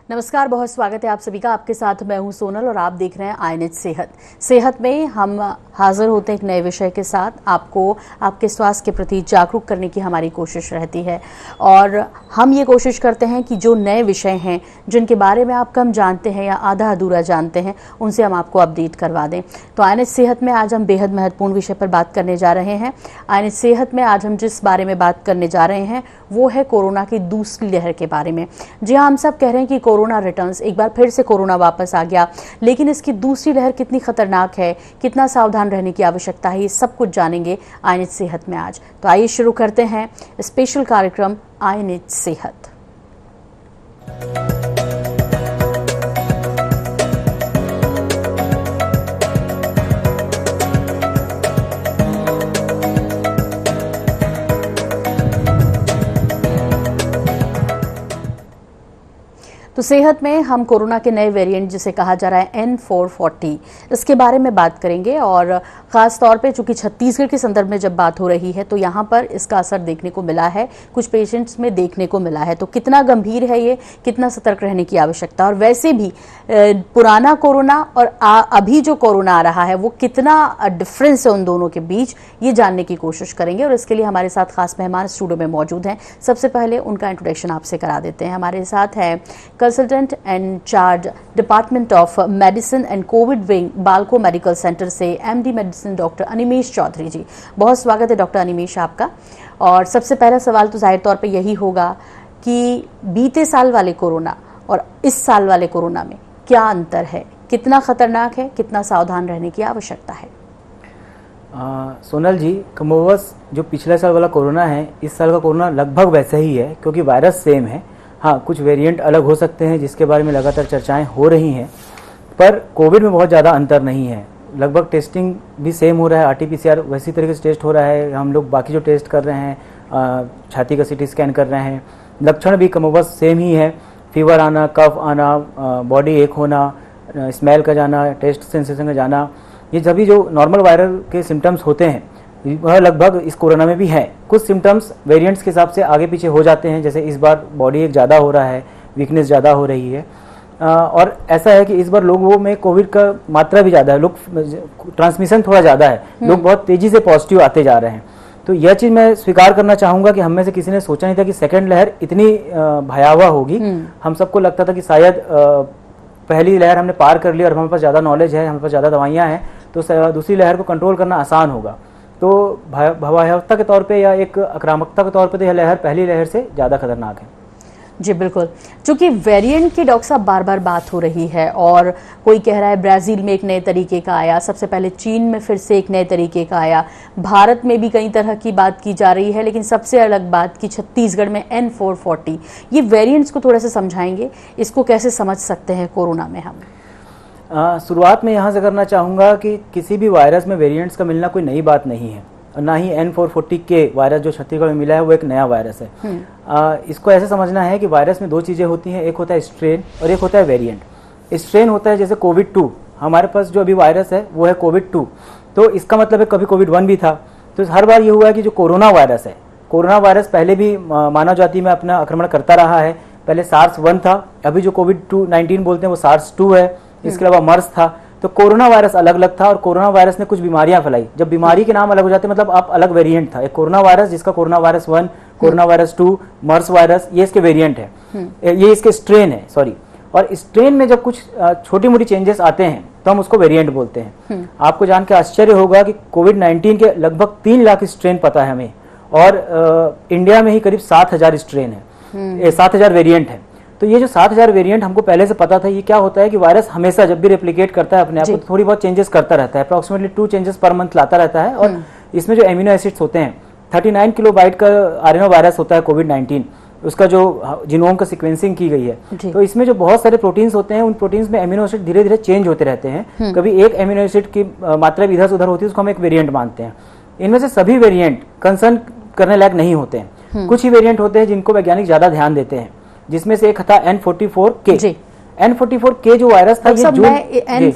नमस्कार, बहुत स्वागत है आप सभी का। आपके साथ मैं हूं सोनल और आप देख रहे हैं आईएनएच सेहत में हम हाजिर होते हैं एक नए विषय के साथ। आपको आपके स्वास्थ्य के प्रति जागरूक करने की हमारी कोशिश रहती है और हम ये कोशिश करते हैं कि जो नए विषय हैं जिनके बारे में आप कम जानते हैं या आधा अधूरा जानते हैं उनसे हम आपको अपडेट करवा दें। तो आईएनएच सेहत में आज हम बेहद महत्वपूर्ण विषय पर बात करने जा रहे हैं। आईएनएच सेहत में आज हम जिस बारे में बात करने जा रहे हैं वो है कोरोना की दूसरी लहर के बारे में। जी हाँ, हम सब कह रहे हैं कि कोरोना रिटर्न्स, एक बार फिर से कोरोना वापस आ गया, लेकिन इसकी दूसरी लहर कितनी खतरनाक है, कितना सावधान रहने की आवश्यकता है, ये सब कुछ जानेंगे आईएनएच सेहत में आज। तो आइए शुरू करते हैं स्पेशल कार्यक्रम आईएनएच सेहत। तो सेहत में हम कोरोना के नए वेरिएंट जिसे कहा जा रहा है N440, इसके बारे में बात करेंगे और ख़ास तौर पे चूंकि छत्तीसगढ़ के संदर्भ में जब बात हो रही है तो यहाँ पर इसका असर देखने को मिला है, कुछ पेशेंट्स में देखने को मिला है। तो कितना गंभीर है ये, कितना सतर्क रहने की आवश्यकता, और वैसे भी पुराना कोरोना और अभी जो कोरोना आ रहा है वो कितना डिफरेंस है उन दोनों के बीच, ये जानने की कोशिश करेंगे। और इसके लिए हमारे साथ खास मेहमान स्टूडियो में मौजूद हैं। सबसे पहले उनका इंट्रोडक्शन आपसे करा देते हैं। हमारे साथ है consultant and charge department of medicine and COVID wing, BALCO medical centre से MD medicine doctor Animesh Chaudhary ji. बहुत स्वागत है डॉक्टर अनिमेश आपका। और सबसे पहला सवाल तो जाहिर तौर पे यही होगा कि बीते साल वाले कोरोना और इस साल वाले कोरोना में क्या अंतर है, कितना खतरनाक है, कितना सावधान रहने की आवश्यकता है? सोनल जी, कमोवस जो पिछले साल वाला कोरोना है, इस साल का कोरोना लगभग वैसा ही है क्योंकि वायरस सेम है। हाँ, कुछ वेरिएंट अलग हो सकते हैं जिसके बारे में लगातार चर्चाएं हो रही हैं, पर कोविड में बहुत ज़्यादा अंतर नहीं है। लगभग टेस्टिंग भी सेम हो रहा है, आरटीपीसीआर वैसी तरीके से टेस्ट हो रहा है। हम लोग बाकी जो टेस्ट कर रहे हैं, छाती का सीटी स्कैन कर रहे हैं, लक्षण भी कमोबस सेम ही है। फीवर आना, कफ आना, बॉडी एक होना, स्मेल का जाना, टेस्ट सेंसेशन का जाना, ये सभी जो नॉर्मल वायरल के सिम्टम्स होते हैं वह लगभग इस कोरोना में भी है। कुछ सिम्टम्स वेरिएंट्स के हिसाब से आगे पीछे हो जाते हैं, जैसे इस बार बॉडी एक ज़्यादा हो रहा है, वीकनेस ज़्यादा हो रही है, और ऐसा है कि इस बार लोगों में कोविड का मात्रा भी ज़्यादा है, लोग ट्रांसमिशन थोड़ा ज़्यादा है, लोग बहुत तेज़ी से पॉजिटिव आते जा रहे हैं। तो यह चीज़ मैं स्वीकार करना चाहूँगा कि हम में से किसी ने सोचा नहीं था कि सेकेंड लहर इतनी भयावह होगी। हम सबको लगता था कि शायद पहली लहर हमने पार कर ली और हमारे पास ज़्यादा नॉलेज है, हमारे पास ज़्यादा दवाइयाँ हैं, तो दूसरी लहर को कंट्रोल करना आसान होगा। तो भयावहता के तौर पे या एक आक्रामकता के तौर पे तो यह लहर पहली लहर से ज़्यादा खतरनाक है। जी बिल्कुल, चूंकि वेरिएंट की डॉक्टर साहब बार बार बात हो रही है और कोई कह रहा है ब्राज़ील में एक नए तरीके का आया, सबसे पहले चीन में फिर से एक नए तरीके का आया, भारत में भी कई तरह की बात की जा रही है, लेकिन सबसे अलग बात कि छत्तीसगढ़ में N440, ये वेरिएंट्स को थोड़ा सा समझाएंगे, इसको कैसे समझ सकते हैं कोरोना में हम? शुरुआत में यहाँ से करना चाहूँगा कि किसी भी वायरस में वेरिएंट्स का मिलना कोई नई बात नहीं है, और ना ही N440 के वायरस जो छत्तीसगढ़ में मिला है वो एक नया वायरस है। इसको ऐसे समझना है कि वायरस में दो चीज़ें होती हैं, एक होता है स्ट्रेन और एक होता है वेरिएंट। स्ट्रेन होता है जैसे कोविड-2, हमारे पास जो अभी वायरस है वो है कोविड-2, तो इसका मतलब है कभी कोविड-1 भी था। तो हर बार ये हुआ है कि जो कोरोना वायरस है, कोरोना वायरस पहले भी मानव जाति में अपना आक्रमण करता रहा है। पहले SARS-1 था, अभी जो कोविड-19 बोलते हैं वो SARS-2 है, इसके अलावा मर्स था। तो कोरोना वायरस अलग अलग था और कोरोना वायरस ने कुछ बीमारियां फैलाई। जब बीमारी के नाम अलग हो जाते हैं मतलब अब अलग वेरिएंट था। एक कोरोना वायरस जिसका कोरोना वायरस 1, कोरोना वायरस 2, मर्स वायरस, ये इसके वेरिएंट है, ये इसके स्ट्रेन है, सॉरी। और स्ट्रेन में जब कुछ छोटी मोटी चेंजेस आते हैं तो हम उसको वेरिएंट बोलते हैं। आपको जान के आश्चर्य होगा कि कोविड-19 के लगभग 3 लाख स्ट्रेन पता है हमें, और इंडिया में ही करीब 7,000 स्ट्रेन है, 7,000 वेरिएंट है। तो ये जो 7,000 वेरिएंट हमको पहले से पता था। ये क्या होता है कि वायरस हमेशा जब भी रेप्लिकेट करता है अपने आप को थोड़ी बहुत चेंजेस करता रहता है, अप्रोक्सीमेटली 2 चेंजेस पर मंथ लाता रहता है। और इसमें जो एमिनो एसिड्स होते हैं, 39 किलोबाइट का आरएनए वायरस होता है कोविड-19, उसका जो जीनोम का सीक्वेंसिंग की गई है। तो इसमें जो बहुत सारे प्रोटीन्स होते हैं, उन प्रोटीन्स में एमिनो एसिड धीरे धीरे चेंज होते रहते हैं। कभी एक एमिनो एसिड की मात्रा इधर से उधर होती है, उसको हम एक वेरिएंट मानते हैं। इनमें से सभी वेरिएंट कंसर्न करने लायक नहीं होते हैं। कुछ ही वेरिएंट होते हैं जिनको वैज्ञानिक ज्यादा ध्यान देते हैं, जिसमें से एक था N44K। N44K जो वायरस था, ये मैं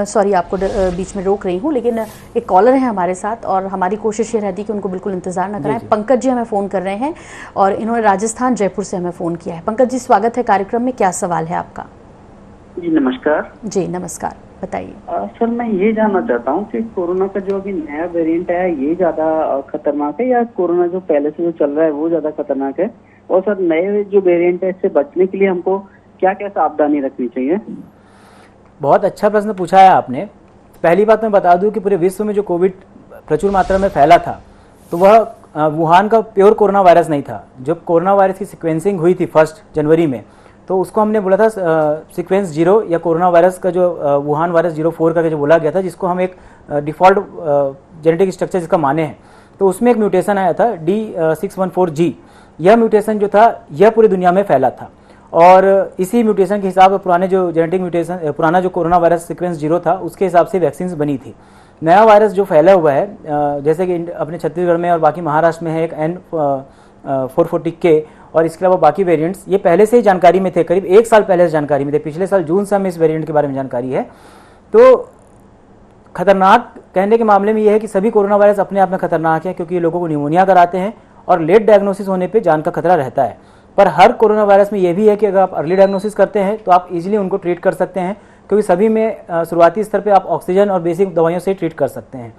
सॉरी आपको बीच में रोक रही हूँ, लेकिन एक कॉलर है हमारे साथ और हमारी कोशिश ये रहती है कि उनको बिल्कुल इंतजार ना कराएं। पंकज जी हमें फ़ोन कर रहे हैं और इन्होंने राजस्थान जयपुर से हमें फ़ोन किया है। पंकज जी, स्वागत है कार्यक्रम में, क्या सवाल है आपका? जी नमस्कार। जी नमस्कार, बताइए। सर मैं ये जानना चाहता हूँ कि कोरोना का जो अभी नया वेरिएंट है ये ज्यादा खतरनाक है या कोरोना जो पहले से जो चल रहा है वो ज्यादा खतरनाक है? और सर नए जो वेरिएंट है इससे बचने के लिए हमको क्या क्या सावधानी रखनी चाहिए? बहुत अच्छा प्रश्न पूछा है आपने। पहली बात मैं बता दूं कि पूरे विश्व में जो कोविड प्रचुर मात्रा में फैला था, तो वह वुहान का प्योर कोरोना वायरस नहीं था। जब कोरोना वायरस की सीक्वेंसिंग हुई थी 1 जनवरी में, तो उसको हमने बोला था सीक्वेंस 0 या कोरोना वायरस का जो वुहान वायरस 04 करके जो बोला गया था, जिसको हम एक डिफॉल्ट जेनेटिक स्ट्रक्चर जिसका माने हैं। तो उसमें एक म्यूटेशन आया था D614G। यह म्यूटेशन जो था यह पूरी दुनिया में फैला था और इसी म्यूटेशन के हिसाब से पुराने जो जेनेटिक म्यूटेशन, पुराना जो कोरोना वायरस सीक्वेंस 0 था, उसके हिसाब से वैक्सीन बनी थी। नया वायरस जो फैला हुआ है, जैसे कि अपने छत्तीसगढ़ में और बाकी महाराष्ट्र में है एक N440K और इसके अलावा बाकी वेरिएंट्स, ये पहले से ही जानकारी में थे, करीब 1 साल पहले से जानकारी में थे। पिछले साल जून से हमें इस वेरिएंट के बारे में जानकारी है। तो खतरनाक कहने के मामले में यह है कि सभी कोरोना वायरस अपने आप में खतरनाक है, क्योंकि ये लोगों को निमोनिया कराते हैं और लेट डायग्नोसिस होने पे जान का खतरा रहता है। पर हर कोरोना वायरस में यह भी है कि अगर आप अर्ली डायग्नोसिस करते हैं तो आप इजीली उनको ट्रीट कर सकते हैं, क्योंकि सभी में शुरुआती स्तर पे आप ऑक्सीजन और बेसिक दवाइयों से ट्रीट कर सकते हैं।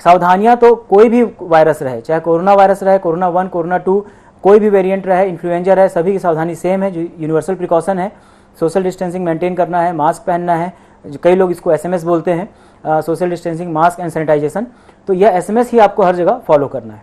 सावधानियां तो कोई भी वायरस रहे, चाहे कोरोना वायरस रहे, कोरोना 1, कोरोना 2, कोई भी वेरिएंट रहे, इन्फ्लुएंजा रहे, सभी की सावधानी सेम है। जो यूनिवर्सल प्रिकॉशन है, सोशल डिस्टेंसिंग मेंटेन करना है, मास्क पहनना है। कई लोग इसको SMS बोलते हैं, social distancing, mask and sanitisation. तो यह SMS ही आपको हर जगह फॉलो करना है।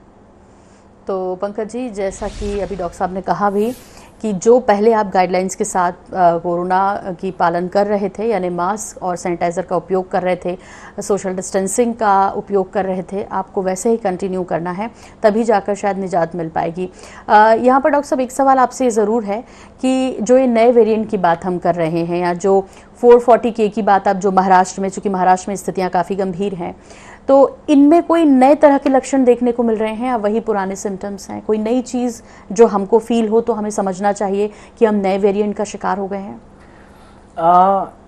तो पंकज जी, जैसा कि अभी डॉक्टर साहब ने कहा भी कि जो पहले आप गाइडलाइंस के साथ कोरोना की पालन कर रहे थे, यानी मास्क और सैनिटाइज़र का उपयोग कर रहे थे, सोशल डिस्टेंसिंग का उपयोग कर रहे थे, आपको वैसे ही कंटिन्यू करना है, तभी जाकर शायद निजात मिल पाएगी। यहाँ पर डॉक्टर साहब एक सवाल आपसे ज़रूर है कि जो ये नए वेरिएंट की बात हम कर रहे हैं, या जो 440K की बात, आप जो महाराष्ट्र में, चूँकि महाराष्ट्र में स्थितियाँ काफ़ी गंभीर हैं, तो इनमें कोई नए तरह के लक्षण देखने को मिल रहे हैं या वही पुराने सिम्टम्स हैं? कोई नई चीज़ जो हमको फील हो तो हमें समझना चाहिए कि हम नए वेरिएंट का शिकार हो गए हैं?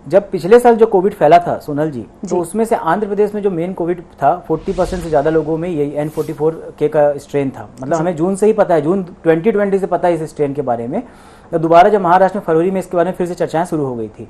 जब पिछले साल जो कोविड फैला था सोनल जी, तो उसमें से आंध्र प्रदेश में जो मेन कोविड था, 40% से ज़्यादा लोगों में यही N44K का स्ट्रेन था। मतलब हमें जून से ही पता है, जून 2020 से पता है इस स्ट्रेन के बारे में। तो दोबारा जब महाराष्ट्र में फरवरी में इसके बारे में फिर से चर्चाएं शुरू हो गई थी।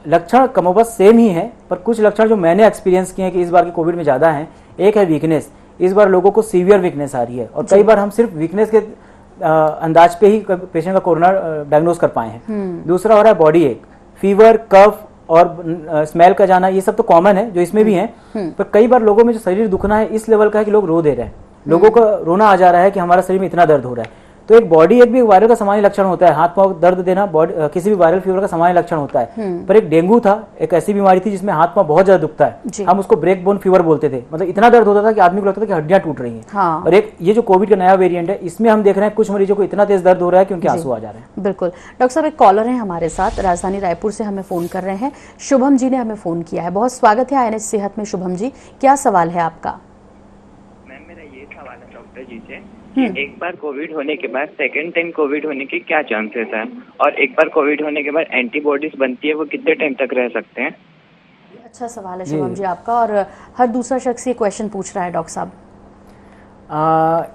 लक्षण कमोबश सेम ही है, पर कुछ लक्षण जो मैंने एक्सपीरियंस किए हैं कि इस बार के कोविड में ज़्यादा हैं। एक है वीकनेस, इस बार लोगों को सीवियर वीकनेस आ रही है और कई बार हम सिर्फ वीकनेस के अंदाज पे ही पेशेंट का कोरोना डायग्नोज कर पाए हैं। दूसरा हो रहा है बॉडी एक, फीवर, कफ और स्मेल का जाना, ये सब तो कॉमन है जो इसमें भी है। पर कई बार लोगों में जो शरीर दुखना है इस लेवल का है कि लोग रो दे रहे हैं, लोगों को रोना आ जा रहा है कि हमारा शरीर में इतना दर्द हो रहा है। तो एक बॉडी एक भी वायरल का सामान्य लक्षण होता है, हाथ पांव दर्द देना किसी भी वायरल फीवर का सामान्य लक्षण होता है। पर एक डेंगू था, एक ऐसी बीमारी थी जिसमें हाथ पांव बहुत ज्यादा दुखता है, हम उसको ब्रेक बोन फीवर बोलते थे। मतलब इतना दर्द होता था कि आदमी को लगता था कि हड्डियां टूट रही हैं। हाँ। और एक ये जो कोविड का नया वेरिएंट है, इसमें हम देख रहे हैं कुछ मरीजों को इतना तेज दर्द हो रहा है कि उनके आंसू आ जा रहे हैं। बिल्कुल। डॉक्टर साहब, एक कॉलर है हमारे साथ, राजधानी रायपुर से हमें फोन कर रहे हैं, शुभम जी ने हमें फोन किया है। बहुत स्वागत है INH सेहत में। शुभम जी, क्या सवाल है आपका? मैम, मेरा ये सवाल है डॉक्टर जी से कि एक बार कोविड होने के बाद सेकंड टाइम कोविड होने के क्या चांसेस हैं, और एक बार कोविड होने के बाद एंटीबॉडीज बनती है वो कितने टाइम तक रह सकते हैं? अच्छा सवाल है शुभम जी आपका, और हर दूसरा शख्स ये क्वेश्चन पूछ रहा है डॉक्टर साहब।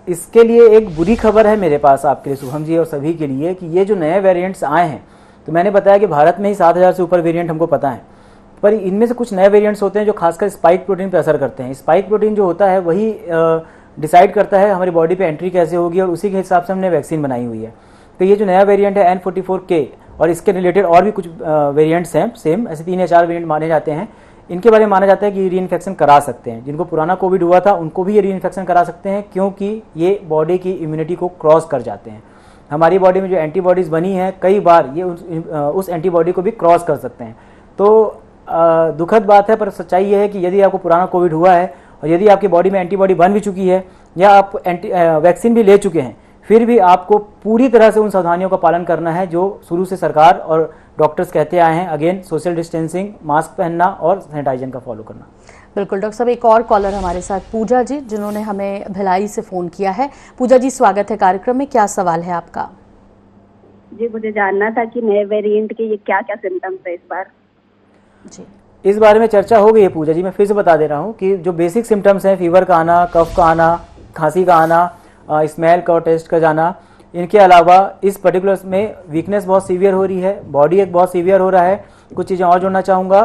इसके लिए एक बुरी खबर है मेरे पास आपके लिए शुभम जी और सभी के लिए, कि ये जो नए वेरिएंट्स आए हैं, तो मैंने बताया कि भारत में ही 7000 से ऊपर वेरिएंट हमको पता है, पर इनमें से कुछ नए वेरिएंट्स होते हैं जो खासकर स्पाइक प्रोटीन पर असर करते हैं। स्पाइक प्रोटीन जो होता है वही डिसाइड करता है हमारी बॉडी पे एंट्री कैसे होगी, और उसी के हिसाब से हमने वैक्सीन बनाई हुई है। तो ये जो नया वेरिएंट है N44K और इसके रिलेटेड और भी कुछ वेरिएंट्स हैं सेम, ऐसे 3 या 4 वेरिएंट माने जाते हैं। इनके बारे में माना जाता है कि री इन्फेक्शन करा सकते हैं, जिनको पुराना कोविड हुआ था उनको भी ये री इन्फेक्शन करा सकते हैं, क्योंकि ये बॉडी की इम्यूनिटी को क्रॉस कर जाते हैं। हमारी बॉडी में जो एंटीबॉडीज़ बनी है, कई बार ये उस एंटीबॉडी को भी क्रॉस कर सकते हैं। तो दुखद बात है, पर सच्चाई ये है कि यदि आपको पुराना कोविड हुआ है और यदि आपकी बॉडी में एंटीबॉडी बन भी चुकी है या आप वैक्सीन भी ले चुके हैं, फिर भी आपको पूरी तरह से उन सावधानियों का पालन करना है जो शुरू से सरकार और डॉक्टर्स कहते आए हैं। अगेन, सोशल डिस्टेंसिंग, मास्क पहनना और सैनिटाइजेशन का फॉलो करना। बिल्कुल। डॉक्टर साहब, एक और कॉलर हमारे साथ, पूजा जी, जिन्होंने हमें भिलाई से फ़ोन किया है। पूजा जी, स्वागत है कार्यक्रम में, क्या सवाल है आपका? जी, मुझे जानना था कि नए वेरिएंट के ये क्या क्या सिम्टम्स है इस बार। जी, इस बारे में चर्चा हो गई है पूजा जी। मैं फिर से बता दे रहा हूँ कि जो बेसिक सिम्टम्स हैं, फीवर का आना, कफ का आना, खांसी का आना, स्मेल का और टेस्ट का जाना, इनके अलावा इस पर्टिकुलर में वीकनेस बहुत सीवियर हो रही है, बॉडी एक बहुत सीवियर हो रहा है। कुछ चीज़ें और जोड़ना चाहूँगा,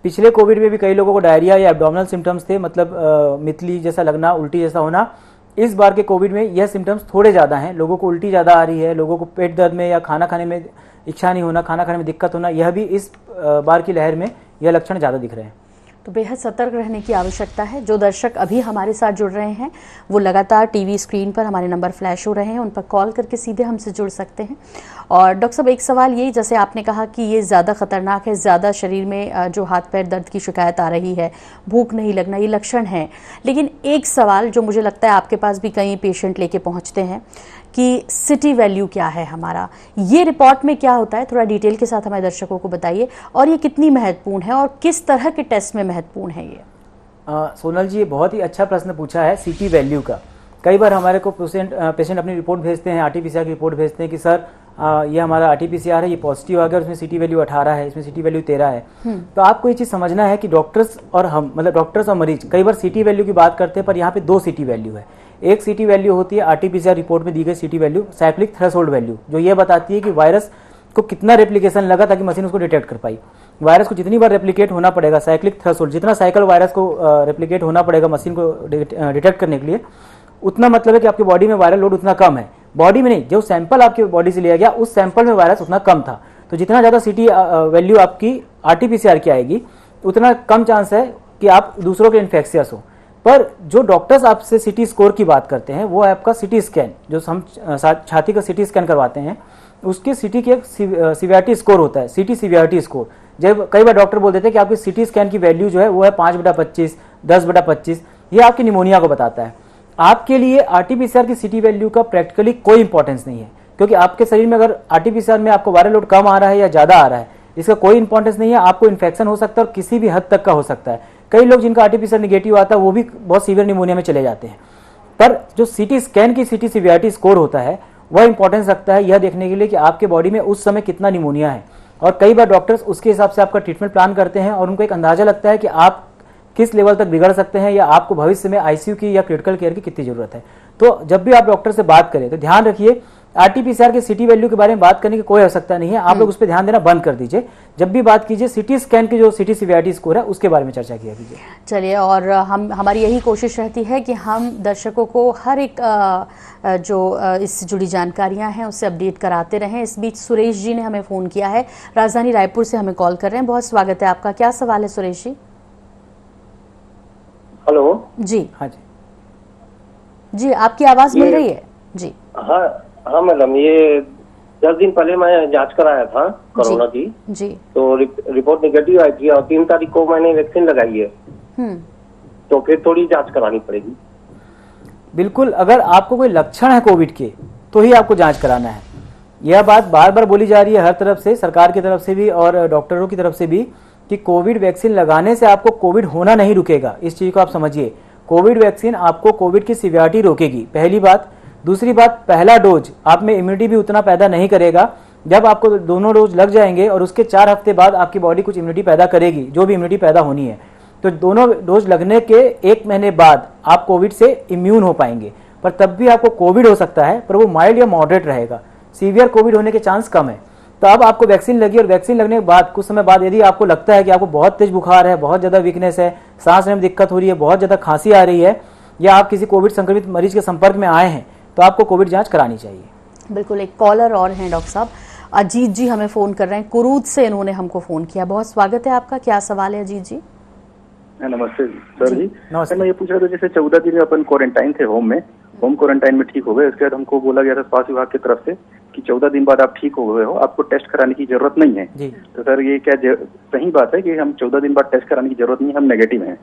पिछले कोविड में भी कई लोगों को डायरिया या एब्डोमिनल सिम्टम्स थे, मतलब मितली जैसा लगना, उल्टी जैसा होना। इस बार के कोविड में यह सिम्टम्स थोड़े ज़्यादा हैं, लोगों को उल्टी ज़्यादा आ रही है, लोगों को पेट दर्द में या खाना खाने में इच्छा नहीं होना, खाना खाने में दिक्कत होना, यह भी इस बार की लहर में यह लक्षण ज़्यादा दिख रहे हैं। तो बेहद सतर्क रहने की आवश्यकता है। जो दर्शक अभी हमारे साथ जुड़ रहे हैं वो लगातार टीवी स्क्रीन पर हमारे नंबर फ्लैश हो रहे हैं, उन पर कॉल करके सीधे हमसे जुड़ सकते हैं। और डॉक्टर साहब, एक सवाल यही, जैसे आपने कहा कि ये ज़्यादा खतरनाक है, ज़्यादा शरीर में जो हाथ पैर दर्द की शिकायत आ रही है, भूख नहीं लगना, ये लक्षण हैं। लेकिन एक सवाल जो मुझे लगता है आपके पास भी कई पेशेंट लेके पहुँचते हैं कि सिटी वैल्यू क्या है हमारा, ये रिपोर्ट में क्या होता है, थोड़ा डिटेल के साथ हमारे दर्शकों को बताइए, और ये कितनी महत्वपूर्ण है और किस तरह के टेस्ट में महत्वपूर्ण है ये? सोनल जी, ये बहुत ही अच्छा प्रश्न पूछा है सिटी वैल्यू का। कई बार हमारे को पेशेंट अपनी रिपोर्ट भेजते हैं, आरटीपीसीआर की रिपोर्ट भेजते हैं कि सर ये हमारा आरटीपीसीआर है, ये पॉजिटिव आ गया, उसमें सिटी वैल्यू 18 है, इसमें सिटी वैल्यू 13 है। तो आपको ये चीज़ समझना है कि डॉक्टर्स और हम, मतलब डॉक्टर्स और मरीज कई बार सिटी वैल्यू की बात करते हैं, पर यहाँ पे 2 सिटी वैल्यू है। एक सिटी वैल्यू होती है आरटीपीसीआर रिपोर्ट में दी गई CT value, cyclic threshold value, जो ये बताती है कि वायरस को कितना रेप्लिकेशन लगा ताकि मशीन उसको डिटेक्ट कर पाई। वायरस को जितनी बार रेप्लिकेट होना पड़ेगा, साइक्लिक थ्रेशोल्ड, जितना साइकिल वायरस को रेप्लिकेट होना पड़ेगा मशीन को डिटेक्ट करने के लिए, उतना मतलब है कि आपकी बॉडी में वायरल लोड उतना कम है। बॉडी में नहीं, जो सैंपल आपकी बॉडी से लिया गया उस सैंपल में वायरस उतना कम था। तो जितना ज़्यादा सिटी वैल्यू आपकी आरटीपीसीआर की आएगी, उतना कम चांस है कि आप दूसरों के इन्फेक्शियस हो। पर जो डॉक्टर्स आपसे सिटी स्कोर की बात करते हैं, वो आपका सिटी स्कैन, जो हम छाती का सिटी स्कैन करवाते हैं, उसके सिटी की एक सीवियरिटी स्कोर होता है, सिटी सीवियरिटी स्कोर। जब कई बार डॉक्टर बोल देते हैं कि आपकी सिटी स्कैन की वैल्यू जो है वो है 5/25, 10/25, ये आपकी निमोनिया को बताता है। आपके लिए आरटीपीसीआर की सिटी वैल्यू का प्रैक्टिकली कोई इंपॉर्टेंस नहीं है, क्योंकि आपके शरीर में अगर आरटीपीसीआर में आपको वायरल लोड कम आ रहा है या ज़्यादा आ रहा है, इसका कोई इंपॉर्टेंस नहीं है। आपको इन्फेक्शन हो सकता है और किसी भी हद तक का हो सकता है। कई लोग जिनका आरटीपीसीआर निगेटिव आता है वो भी बहुत सीवियर निमोनिया में चले जाते हैं। पर जो सिटी स्कैन की सिटी सीवियरिटी स्कोर होता है, वह इंपॉर्टेंस रखता है यह देखने के लिए कि आपके बॉडी में उस समय कितना निमोनिया है। और कई बार डॉक्टर्स उसके हिसाब से आपका ट्रीटमेंट प्लान करते हैं और उनको एक अंदाजा लगता है कि आप किस लेवल तक बिगड़ सकते हैं या आपको भविष्य में आईसीयू की या क्रिटिकल केयर की कितनी जरूरत है। तो जब भी आप डॉक्टर से बात करें तो ध्यान रखिए, आरटीपीसीआर की सिटी वैल्यू के बारे में बात करने की कोई आवश्यकता नहीं है। आप लोग उस पर ध्यान देना बंद कर दीजिए। जब भी बात कीजिए, सिटी स्कैन की जो सिटी सीवियरिटी स्कोर है उसके बारे में चर्चा किया कीजिए। चलिए, और हमारी यही कोशिश रहती है कि हम दर्शकों को हर एक इससे जुड़ी जानकारियां हैं उससे अपडेट कराते रहें। इस बीच सुरेश जी ने हमें फ़ोन किया है, राजधानी रायपुर से हमें कॉल कर रहे हैं। बहुत स्वागत है आपका, क्या सवाल है सुरेश जी? हेलो जी। हाँ जी जी, आपकी आवाज़ मिल रही है जी? हाँ मैडम, ये 10 दिन पहले मैं जांच कराया था कोरोना की जी। तो रिपोर्ट निगेटिव आई थी और 3 तारीख को मैंने वैक्सीन लगाई है। तो फिर थोड़ी जांच करानी पड़ेगी? बिल्कुल, अगर आपको कोई लक्षण है कोविड के तो ही आपको जांच कराना है। यह बात बार बार बोली जा रही है हर तरफ से, सरकार की तरफ से भी और डॉक्टरों की तरफ से भी, कि कोविड वैक्सीन लगाने से आपको कोविड होना नहीं रुकेगा। इस चीज को आप समझिए, कोविड वैक्सीन आपको कोविड की सीवियरिटी रोकेगी, पहली बात। दूसरी बात, पहला डोज आप में इम्यूनिटी भी उतना पैदा नहीं करेगा। जब आपको दोनों डोज लग जाएंगे और उसके 4 हफ्ते बाद आपकी बॉडी कुछ इम्यूनिटी पैदा करेगी, जो भी इम्यूनिटी पैदा होनी है, तो दोनों डोज लगने के 1 महीने बाद आप कोविड से इम्यून हो पाएंगे। पर तब भी आपको कोविड हो सकता है, पर वो माइल्ड या मॉडरेट रहेगा, सीवियर कोविड होने के चांस कम है। तो अब आपको वैक्सीन लगी और वैक्सीन लगने के बाद कुछ समय बाद यदि आपको लगता है कि आपको बहुत तेज बुखार है, बहुत ज़्यादा वीकनेस है, सांस लेने में दिक्कत हो रही है, बहुत ज़्यादा खांसी आ रही है, या आप किसी कोविड संक्रमित मरीज के संपर्क में आए हैं, तो आपको कोविड जांच करानी चाहिए। बिल्कुल। एक कॉलर और हैं डॉक्टर साहब, अजीत जी हमें फ़ोन कर रहे हैं, कुरूद से इन्होंने हमको फ़ोन किया। बहुत स्वागत है आपका, क्या सवाल है अजीत जी? नमस्ते सर जी। नमस्ते। मैं ये पूछ रहा था, जैसे 14 दिन अपन क्वारंटाइन थे होम क्वारंटाइन में ठीक हो गए, उसके बाद हमको बोला गया था स्वास्थ्य विभाग की तरफ से कि 14 दिन बाद आप ठीक हो गए हो, आपको टेस्ट कराने की जरूरत नहीं है जी। तो सर ये क्या सही बात है कि हम 14 दिन बाद टेस्ट कराने की जरूरत नहीं है, हम नेगेटिव हैं?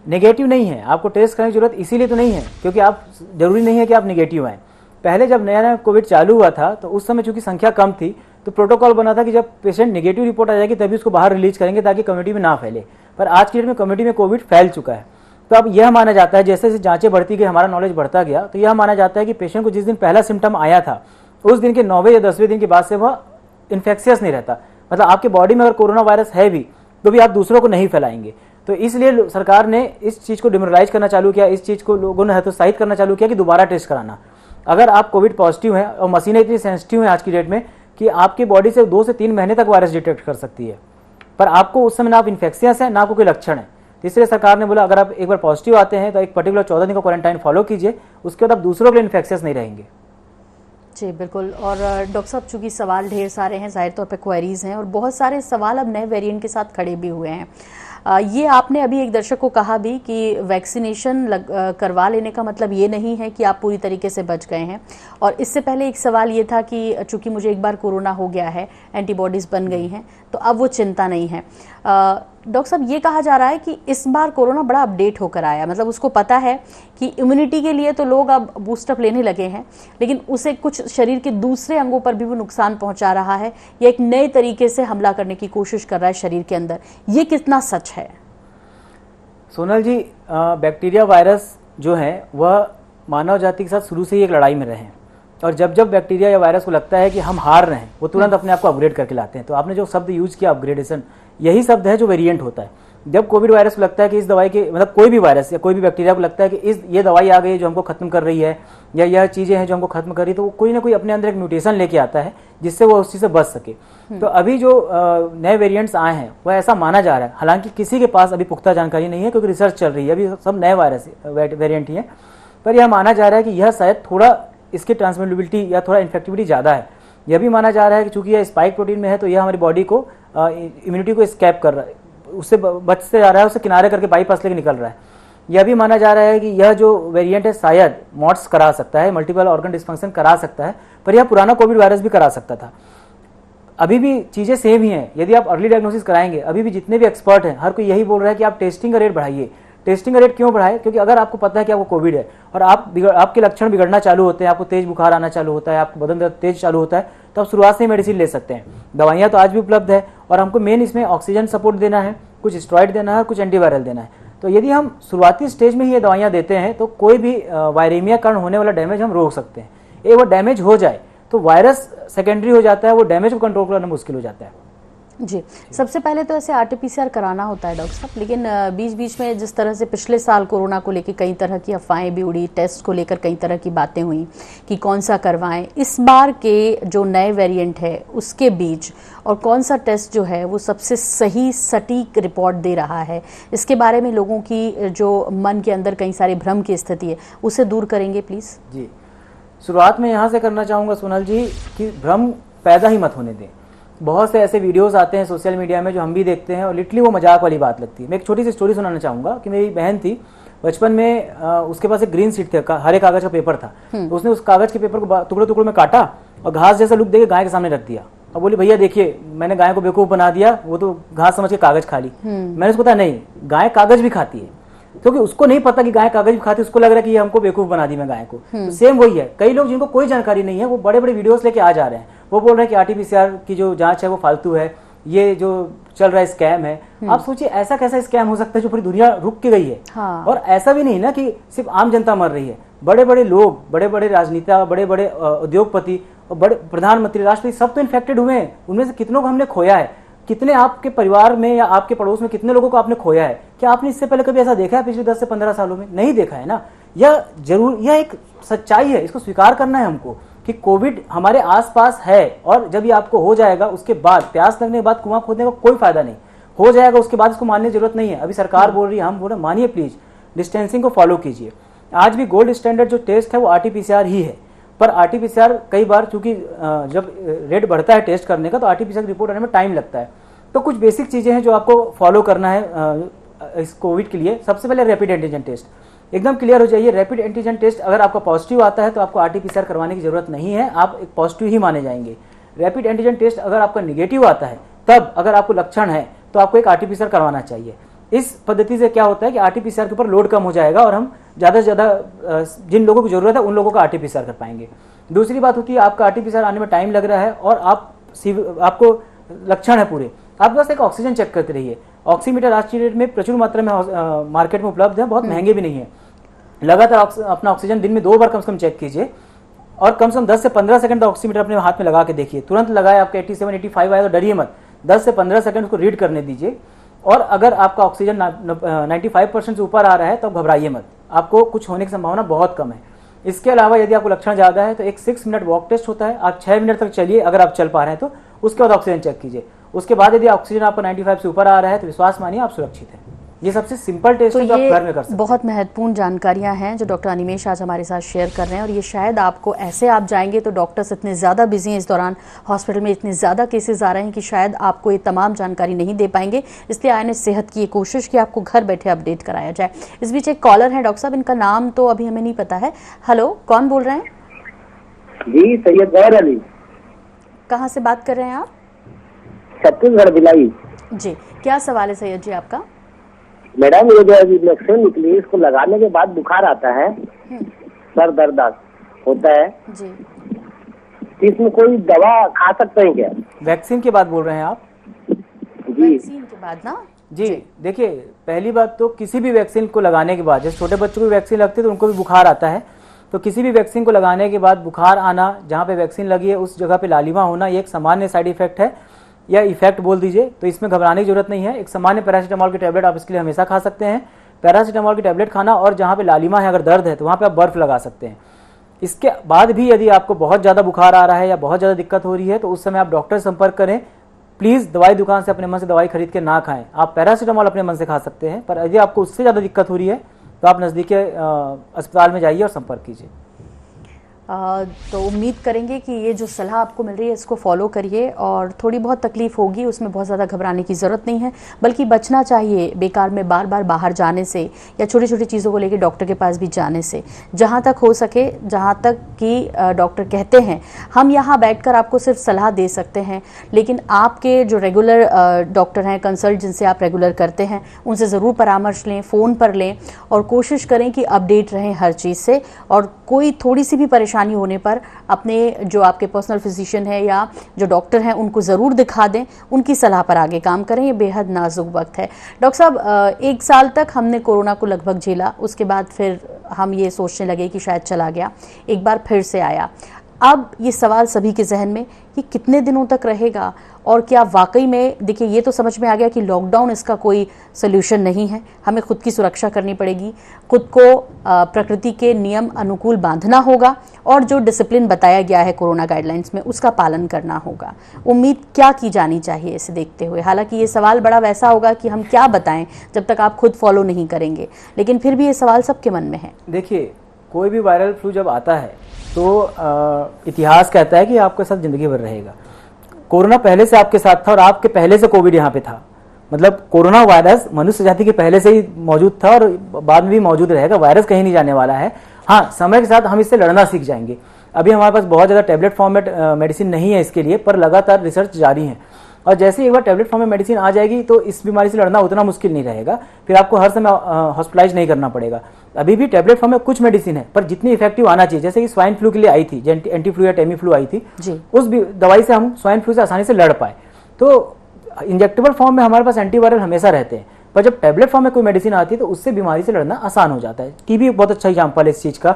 नेगेटिव नहीं है, आपको टेस्ट करने की जरूरत इसीलिए तो नहीं है क्योंकि आप जरूरी नहीं है कि आप नेगेटिव आए। पहले जब नया नया कोविड चालू हुआ था तो उस समय चूंकि संख्या कम थी तो प्रोटोकॉल बना था कि जब पेशेंट नेगेटिव रिपोर्ट आ जाएगी तभी उसको बाहर रिलीज करेंगे ताकि कम्युनिटी में ना फैले। पर आज की डेट में कम्युनिटी में कोविड फैल चुका है, तो अब यह माना जाता है, जैसे जैसे जांचें बढ़ती गई, हमारा नॉलेज बढ़ता गया, तो यह माना जाता है कि पेशेंट को जिस दिन पहला सिम्टम आया था उस दिन के 9वें या 10वें दिन के बाद से वह इन्फेक्शियस नहीं रहता। मतलब आपके बॉडी में अगर कोरोना वायरस है भी तो भी आप दूसरों को नहीं फैलाएंगे। तो इसलिए सरकार ने इस चीज़ को डिमोरलाइज करना चालू किया, इस चीज़ को लोगों ने हतोत्साहित करना चालू किया कि दोबारा टेस्ट कराना। अगर आप कोविड पॉजिटिव हैं, और मशीनें इतनी सेंसिटिव हैं आज की डेट में कि आपकी बॉडी से 2 से 3 महीने तक वायरस डिटेक्ट कर सकती है, पर आपको उस समय ना आप इन्फेक्शियस है ना आपको कोई लक्षण है। इसलिए सरकार ने बोला अगर आप एक बार पॉजिटिव आते हैं तो एक पर्टिकुलर 14 दिन का क्वारंटाइन फॉलो कीजिए, उसके बाद आप दूसरों के लिए इन्फेक्शियस नहीं रहेंगे। जी बिल्कुल। और डॉक्टर साहब, चूंकि सवाल ढेर सारे हैं, जाहिर तौर पे क्वेरीज हैं और बहुत सारे सवाल अब नए वेरिएंट के साथ खड़े भी हुए हैं। ये आपने अभी एक दर्शक को कहा भी कि वैक्सीनेशन करवा लेने का मतलब ये नहीं है कि आप पूरी तरीके से बच गए हैं। और इससे पहले एक सवाल ये था कि चूंकि मुझे एक बार कोरोना हो गया है, एंटीबॉडीज़ बन गई हैं, तो अब वो चिंता नहीं है। डॉक्टर साहब, ये कहा जा रहा है कि इस बार कोरोना बड़ा अपडेट होकर आया, मतलब उसको पता है कि इम्यूनिटी के लिए तो लोग अब बूस्टअप लेने लगे हैं, लेकिन उसे कुछ शरीर के दूसरे अंगों पर भी वो नुकसान पहुंचा रहा है या एक नए तरीके से हमला करने की कोशिश कर रहा है शरीर के अंदर। ये कितना सच है? सोनल जी, बैक्टीरिया वायरस जो है वह मानव जाति के साथ शुरू से ही एक लड़ाई में रहे हैं, और जब जब बैक्टीरिया या वायरस को लगता है कि हम हार रहे हैं, वो तुरंत अपने आप को अपग्रेड करके लाते हैं। तो आपने जो शब्द यूज किया अपग्रेडेशन, यही शब्द है जो वेरिएंट होता है। जब कोविड वायरस को लगता है कि इस दवाई के, मतलब कोई भी वायरस या कोई भी बैक्टीरिया को लगता है कि ये दवाई आ गई है जो हमको खत्म कर रही है, या यह चीज़ें हैं जो हमको खत्म कर रही है, तो कोई ना कोई अपने अंदर एक म्यूटेशन लेके आता है जिससे वो उस चीज़ से बच सके। तो अभी जो नए वेरिएंट्स आए हैं वह ऐसा माना जा रहा है, हालांकि किसी के पास अभी पुख्ता जानकारी नहीं है क्योंकि रिसर्च चल रही है, अभी सब नए वायरस वेरिएंट ही है, पर यह माना जा रहा है कि यह शायद थोड़ा इसकी ट्रांसमिटेबिलिटी या थोड़ा इन्फेक्टिविटी ज़्यादा है। यह भी माना जा रहा है कि चूंकि यह स्पाइक प्रोटीन में है तो यह हमारी बॉडी को इम्यूनिटी को स्कैप कर रहा है, उससे बचते जा रहा है, उससे किनारे करके बाईपास लेके निकल रहा है। यह भी माना जा रहा है कि यह जो वेरिएंट है शायद मॉट्स करा सकता है, मल्टीपल ऑर्गन डिस्फंक्शन करा सकता है, पर यह पुराना कोविड वायरस भी करा सकता था। अभी भी चीज़ें सेम ही हैं। यदि आप अर्ली डायग्नोसिस कराएंगे, अभी भी जितने भी एक्सपर्ट हैं हर कोई यही बोल रहा है कि आप टेस्टिंग का रेट बढ़ाइए। टेस्टिंग का रेट क्यों बढ़ाए? क्योंकि अगर आपको पता है कि आपको कोविड है और आपके लक्षण बिगड़ना चालू होते हैं, आपको तेज बुखार आना चालू होता है, आपको बदन दर्द तेज चालू होता है, तो आप शुरुआत से ही मेडिसिन ले सकते हैं। दवाइयाँ तो आज भी उपलब्ध है, और हमको मेन इसमें ऑक्सीजन सपोर्ट देना है, कुछ स्टेरॉइड देना है, कुछ एंटीवायरल देना है। तो यदि हम शुरुआती स्टेज में ही ये दवाइयाँ देते हैं तो कोई भी वायरेमिया कारण होने वाला डैमेज हम रोक सकते हैं। एक बार डैमेज हो जाए तो वायरस सेकेंडरी हो जाता है, वो डैमेज को कंट्रोल करना मुश्किल हो जाता है। जी, सबसे पहले तो ऐसे RT-PCR कराना होता है डॉक्टर साहब, लेकिन बीच बीच में जिस तरह से पिछले साल कोरोना को लेकर कई तरह की अफवाहें भी उड़ी, टेस्ट को लेकर कई तरह की बातें हुई कि कौन सा करवाएं, इस बार के जो नए वेरिएंट है उसके बीच और कौन सा टेस्ट जो है वो सबसे सही सटीक रिपोर्ट दे रहा है, इसके बारे में लोगों की जो मन के अंदर कई सारे भ्रम की स्थिति है उसे दूर करेंगे प्लीज़। जी, शुरुआत में यहाँ से करना चाहूँगा सोनल जी कि भ्रम पैदा ही मत होने दें। बहुत से ऐसे वीडियोस आते हैं सोशल मीडिया में जो हम भी देखते हैं और लिटरली वो मजाक वाली बात लगती है। मैं एक छोटी सी स्टोरी सुनाना चाहूँगा कि मेरी बहन थी, बचपन में उसके पास एक ग्रीन शीट थे, हरे कागज का पेपर था, तो उसने उस कागज के पेपर को टुकड़े टुकड़ों में काटा और घास जैसा लुक देके गाय के सामने रख दिया और बोली भैया देखिए मैंने गाय को बेवकूफ बना दिया, वो तो घास समझ के कागज खा ली। मैंने उसको बताया नहीं, गाय कागज भी खाती है, क्योंकि उसको नहीं पता कि गाय कागज भी खाती, उसको लग रहा है कि ये हमको बेवकूफ बना दी मैं गाय को। तो सेम वही है, कई लोग जिनको कोई जानकारी नहीं है वो बड़े बड़े वीडियोस लेके आ जा रहे हैं, वो बोल रहे हैं कि RT-PCR की जो जांच है वो फालतू है, ये जो चल रहा है स्कैम है। आप सोचिए ऐसा कैसा स्कैम हो सकता है जो पूरी दुनिया रुक के गई है। हाँ। और ऐसा भी नहीं ना कि सिर्फ आम जनता मर रही है, बड़े बड़े लोग, बड़े बड़े राजनेता, बड़े बड़े उद्योगपति और बड़े प्रधानमंत्री, राष्ट्रपति सब तो इन्फेक्टेड हुए हैं। उनमें से कितनों को हमने खोया है, कितने आपके परिवार में या आपके पड़ोस में कितने लोगों को आपने खोया है। क्या आपने इससे पहले कभी ऐसा देखा है पिछले 10 से 15 सालों में? नहीं देखा है ना। यह एक सच्चाई है, इसको स्वीकार करना है हमको कि कोविड हमारे आसपास है, और जब ये आपको हो जाएगा उसके बाद प्यास लगने के बाद कुआं खोदने का कोई फायदा नहीं, हो जाएगा उसके बाद इसको मानने की जरूरत नहीं है। अभी सरकार बोल रही है, हम बोल रहे मानिए प्लीज, डिस्टेंसिंग को फॉलो कीजिए। आज भी गोल्ड स्टैंडर्ड जो टेस्ट है वो RT-PCR ही है, पर RT-PCR कई बार चूंकि जब रेट बढ़ता है टेस्ट करने का तो RT-PCR की रिपोर्ट आने में टाइम लगता है। तो कुछ बेसिक चीजें हैं जो आपको फॉलो करना है इस कोविड के लिए। सबसे पहले रैपिड एंटीजन टेस्ट, एकदम क्लियर हो जाइए। रैपिड एंटीजन टेस्ट अगर आपका पॉजिटिव आता है तो आपको RT-PCR करवाने की जरूरत नहीं है, आप एक पॉजिटिव ही माने जाएंगे। रैपिड एंटीजन टेस्ट अगर आपका निगेटिव आता है तब अगर आपको लक्षण है तो आपको एक RT-PCR करवाना चाहिए। इस पद्धति से क्या होता है कि RT-PCR के ऊपर लोड कम हो जाएगा और हम ज़्यादा से ज़्यादा जिन लोगों की जरूरत है उन लोगों का RT-PCR कर पाएंगे। दूसरी बात होती है आपका RT-PCR आने में टाइम लग रहा है और आपको लक्षण है पूरे, आप बस एक ऑक्सीजन चेक करते रहिए। ऑक्सीमीटर आज की डेट में प्रचुर मात्रा में मार्केट में उपलब्ध है, बहुत महंगे भी नहीं है। लगातार अपना ऑक्सीजन दिन में 2 बार कम से कम चेक कीजिए। और कम से कम 10 से 15 सेकंड तक ऑक्सीमीटर अपने हाथ में लगा के देखिए। तुरंत लगाए, आपका 87 85 आए तो डरिए मत, 10 से 15 सेकंड उसको रीड करने दीजिए। और अगर आपका ऑक्सीजन 95% से ऊपर आ रहा है तो घबराइए मत, आपको कुछ होने की संभावना बहुत कम है। इसके अलावा यदि आपको लक्षण ज़्यादा है तो एक 6 मिनट वॉक टेस्ट होता है, आप 6 मिनट तक चलिए अगर आप चल पा रहे हैं तो। उसके बाद ऑक्सीजन चेक कीजिए। उसके बाद यदि ऑक्सीजन आपका 95 से ऊपर आ रहा है तो विश्वास मानिए आप सुरक्षित हैं। ये सबसे सिंपल टेस्ट है जो आप घर में कर सकते हैं। बहुत महत्वपूर्ण जानकारियां हैं जो डॉक्टर अनिमेष आज हमारे साथ शेयर कर रहे हैं, और ये शायद आपको ऐसे आप जाएंगे तो डॉक्टर्स इतने ज़्यादा बिजी हैं इस दौरान, हॉस्पिटल में इतने ज़्यादा केसेस आ रहे हैं कि शायद आपको ये तमाम जानकारी नहीं दे पाएंगे। इसलिए आईएनएच सेहत की ये कोशिश कि आपको घर बैठे अपडेट कराया जाए। इस बीच एक कॉलर है डॉक्टर साहब, इनका नाम तो अभी हमें नहीं पता है। हेलो, कौन बोल रहे हैं? जी सैयद गौर अली। कहाँ से बात कर रहे हैं आप? छत्तीसगढ़ भिलाई। जी, क्या सवाल है सैयद जी आपका? मैडम ये जो अभी वैक्सीन निकली इसको लगाने के बाद बुखार आता है, सर दर्द होता है जी, इसमें कोई दवा खा सकते हैं क्या? वैक्सीन की बात बोल रहे हैं आप? जी वैक्सीन के बाद ना जी, देखिए पहली बात तो किसी भी वैक्सीन को लगाने के बाद, जैसे छोटे बच्चों को वैक्सीन लगती है तो उनको भी बुखार आता है, तो किसी भी वैक्सीन को लगाने के बाद बुखार आना, जहाँ पे वैक्सीन लगी है उस जगह पे लालिमा होना, ये एक सामान्य साइड इफेक्ट है या इफेक्ट बोल दीजिए। तो इसमें घबराने की जरूरत नहीं है। एक सामान्य पैरासीटामोल की टैबलेट आप इसके लिए हमेशा खा सकते हैं। पैरासीटामोल की टैबलेट खाना, और जहाँ पे लालिमा है अगर दर्द है तो वहाँ पे आप बर्फ लगा सकते हैं। इसके बाद भी यदि आपको बहुत ज़्यादा बुखार आ रहा है या बहुत ज़्यादा दिक्कत हो रही है तो उस समय आप डॉक्टर से संपर्क करें। प्लीज़ दवाई दुकान से अपने मन से दवाई खरीद के ना खाएं। आप पैरासीटामोल अपने मन से खा सकते हैं, पर यदि आपको उससे ज़्यादा दिक्कत हो रही है तो आप नज़दीकी अस्पताल में जाइए और संपर्क कीजिए। तो उम्मीद करेंगे कि ये जो सलाह आपको मिल रही है इसको फॉलो करिए, और थोड़ी बहुत तकलीफ होगी, उसमें बहुत ज़्यादा घबराने की ज़रूरत नहीं है, बल्कि बचना चाहिए बेकार में बार बार बाहर जाने से या छोटी छोटी चीज़ों को लेकर डॉक्टर के पास भी जाने से। जहाँ तक हो सके, जहाँ तक कि डॉक्टर कहते हैं, हम यहाँ बैठकर आपको सिर्फ सलाह दे सकते हैं, लेकिन आपके जो रेगुलर डॉक्टर हैं, कंसल्ट जिनसे आप रेगुलर करते हैं, उनसे ज़रूर परामर्श लें, फ़ोन पर लें, और कोशिश करें कि अपडेट रहें हर चीज़ से। और कोई थोड़ी सी भी परेशानी होने पर अपने जो आपके पर्सनल फिजिशियन है या जो डॉक्टर हैं उनको ज़रूर दिखा दें, उनकी सलाह पर आगे काम करें। ये बेहद नाजुक वक्त है। डॉक्टर साहब, 1 साल तक हमने कोरोना को लगभग झेला, उसके बाद फिर हम ये सोचने लगे कि शायद चला गया, एक बार फिर से आया। अब ये सवाल सभी के जहन में, ये कितने दिनों तक रहेगा, और क्या वाकई में, देखिए ये तो समझ में आ गया कि लॉकडाउन इसका कोई सोल्यूशन नहीं है, हमें खुद की सुरक्षा करनी पड़ेगी, खुद को प्रकृति के नियम अनुकूल बांधना होगा, और जो डिसिप्लिन बताया गया है कोरोना गाइडलाइंस में उसका पालन करना होगा। उम्मीद क्या की जानी चाहिए इसे देखते हुए? हालांकि ये सवाल बड़ा वैसा होगा कि हम क्या बताएं जब तक आप खुद फॉलो नहीं करेंगे, लेकिन फिर भी ये सवाल सबके मन में है। देखिए, कोई भी वायरल फ्लू जब आता है तो इतिहास कहता है कि आपके साथ जिंदगी भर रहेगा। कोरोना पहले से आपके साथ था और आपके पहले से कोविड यहाँ पे था, मतलब कोरोना वायरस मनुष्य जाति के पहले से ही मौजूद था और बाद में भी मौजूद रहेगा। वायरस कहीं नहीं जाने वाला है। हाँ, समय के साथ हम इससे लड़ना सीख जाएंगे। अभी हमारे पास बहुत ज़्यादा टैबलेट फॉर्मेट मेडिसिन नहीं है इसके लिए, पर लगातार रिसर्च जारी है, और जैसे एक बार टैबलेट फॉर्म में मेडिसिन आ जाएगी तो इस बीमारी से लड़ना उतना मुश्किल नहीं रहेगा। फिर आपको हर समय हॉस्पिटलाइज नहीं करना पड़ेगा। अभी भी टैबलेट फॉर्म में कुछ मेडिसिन है, पर जितनी इफेक्टिव आना चाहिए, जैसे कि स्वाइन फ्लू के लिए आई थी, एंटी फ्लू या टेमी फ्लू आई थी, उस दवाई से हम स्वाइन फ्लू से आसानी से लड़ पाए। तो इंजेक्टेबल फॉर्म में हमारे पास एंटीवायरल हमेशा रहते हैं, पर जब टैबलेट फॉर्म में कोई मेडिसिन आती है तो उससे बीमारी से लड़ना आसान हो जाता है। टीबी बहुत अच्छा एग्जाम्पल है इस चीज का,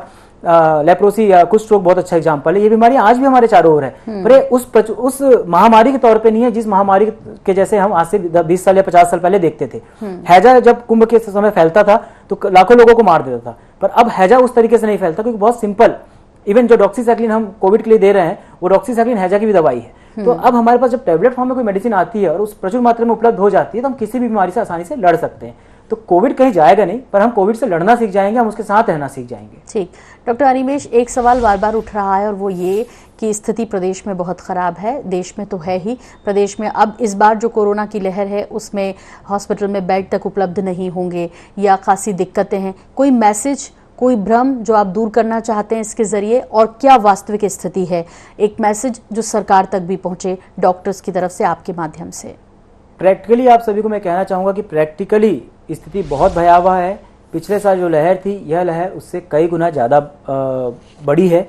लेप्रोसी या कुष्ठ रोग बहुत अच्छा एग्जाम्पल है। ये बीमारियां आज भी हमारे चारों ओर है, पर उस महामारी के तौर पे नहीं है जिस महामारी के जैसे हम आज से 20 साल या 50 साल पहले देखते थे। हैजा जब कुंभ के समय फैलता था तो लाखों लोगों को मार देता था, पर अब हैजा उस तरीके से नहीं फैलता, क्योंकि बहुत सिंपल, इवन जो डॉक्सीसाइक्लिन हम कोविड के लिए दे रहे हैं वो डॉक्सीसाइक्लिन हैजा की भी दवाई है। तो अब हमारे पास जब टैबलेट फॉर्म में कोई मेडिसिन आती है और उस प्रचुर मात्रा में उपलब्ध हो जाती है तो हम किसी भी बीमारी से आसानी से लड़ सकते हैं। तो कोविड कहीं जाएगा नहीं, पर हम कोविड से लड़ना सीख जाएंगे, हम उसके साथ रहना सीख जाएंगे। ठीक। डॉक्टर अनिमेष, एक सवाल बार बार उठ रहा है और वो ये कि स्थिति प्रदेश में बहुत ख़राब है, देश में तो है ही, प्रदेश में अब इस बार जो कोरोना की लहर है उसमें हॉस्पिटल में बेड तक उपलब्ध नहीं होंगे या खासी दिक्कतें हैं। कोई मैसेज, कोई भ्रम जो आप दूर करना चाहते हैं इसके ज़रिए, और क्या वास्तविक स्थिति है? एक मैसेज जो सरकार तक भी पहुँचे डॉक्टर्स की तरफ से आपके माध्यम से। प्रैक्टिकली आप सभी को मैं कहना चाहूँगा कि प्रैक्टिकली स्थिति बहुत भयावह है। पिछले साल जो लहर थी, यह लहर उससे कई गुना ज़्यादा बड़ी है।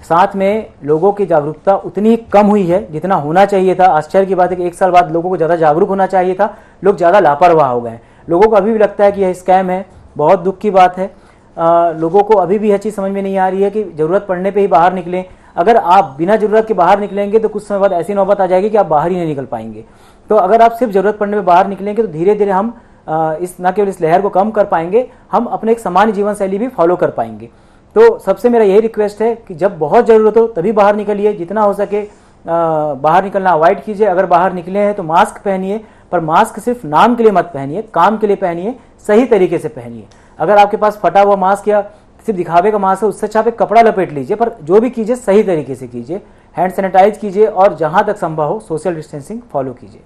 साथ में लोगों की जागरूकता उतनी कम हुई है जितना होना चाहिए था। आश्चर्य की बात है कि 1 साल बाद लोगों को ज़्यादा जागरूक होना चाहिए था, लोग ज़्यादा लापरवाह हो गए। लोगों को अभी भी लगता है कि यह स्कैम है, बहुत दुख की बात है। लोगों को अभी भी यह चीज़ समझ में नहीं आ रही है कि ज़रूरत पड़ने पे ही बाहर निकलें। अगर आप बिना ज़रूरत के बाहर निकलेंगे तो कुछ समय बाद ऐसी नौबत आ जाएगी कि आप बाहर ही नहीं निकल पाएंगे। तो अगर आप सिर्फ ज़रूरत पड़ने पे बाहर निकलेंगे तो धीरे धीरे हम इस न केवल इस लहर को कम कर पाएंगे, हम अपने एक सामान्य जीवन शैली भी फॉलो कर पाएंगे। तो सबसे मेरा यही रिक्वेस्ट है कि जब बहुत ज़रूरत हो तभी बाहर निकलिए, जितना हो सके बाहर निकलना अवॉइड कीजिए। अगर बाहर निकले हैं तो मास्क पहनिए, पर मास्क सिर्फ नाम के लिए मत पहनिए, काम के लिए पहनिए, सही तरीके से पहनिए। अगर आपके पास फटा हुआ मास्क या सिर्फ दिखावे का मास्क है, उससे अच्छा आप एक कपड़ा लपेट लीजिए, पर जो भी कीजिए सही तरीके से कीजिए, हैंड सैनिटाइज कीजिए और जहां तक संभव हो सोशल डिस्टेंसिंग फॉलो कीजिए।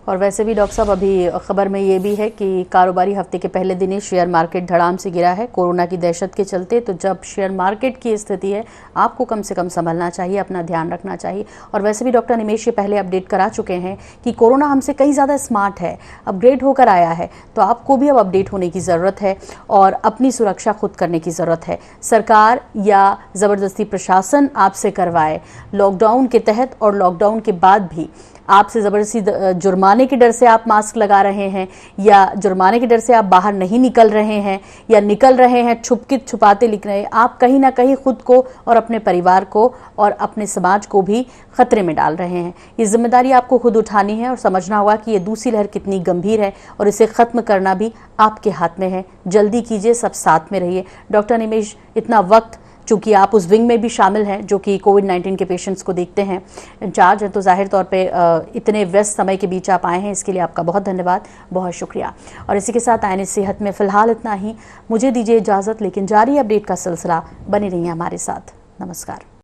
और वैसे भी डॉक्टर साहब अभी खबर में ये भी है कि कारोबारी हफ्ते के पहले दिन ही शेयर मार्केट धड़ाम से गिरा है कोरोना की दहशत के चलते। तो जब शेयर मार्केट की स्थिति है, आपको कम से कम संभलना चाहिए, अपना ध्यान रखना चाहिए। और वैसे भी डॉक्टर निमेश ये पहले अपडेट करा चुके हैं कि कोरोना हमसे कहीं ज़्यादा स्मार्ट है, अपग्रेड होकर आया है। तो आपको भी अब अपडेट होने की ज़रूरत है और अपनी सुरक्षा खुद करने की ज़रूरत है। सरकार या ज़बरदस्ती प्रशासन आपसे करवाए, लॉकडाउन के तहत और लॉकडाउन के बाद भी आपसे ज़बरदस्ती जुर्माने के डर से आप मास्क लगा रहे हैं या जुर्माने के डर से आप बाहर नहीं निकल रहे हैं या निकल रहे हैं छुपाते लिख रहे हैं, आप कहीं ना कहीं खुद को और अपने परिवार को और अपने समाज को भी खतरे में डाल रहे हैं। ये जिम्मेदारी आपको खुद उठानी है और समझना होगा कि ये दूसरी लहर कितनी गंभीर है और इसे ख़त्म करना भी आपके हाथ में है। जल्दी कीजिए, सब साथ में रहिए। डॉक्टर निमेश, इतना वक्त चूँकि आप उस विंग में भी शामिल हैं जो कि कोविड-19 के पेशेंट्स को देखते हैं, इंचार्ज हैं, तो जाहिर तौर पे इतने व्यस्त समय के बीच आप आए हैं, इसके लिए आपका बहुत धन्यवाद, बहुत शुक्रिया। और इसी के साथ आईने सेहत में फ़िलहाल इतना ही। मुझे दीजिए इजाज़त, लेकिन जारी अपडेट का सिलसिला बने रहिए हमारे साथ। नमस्कार।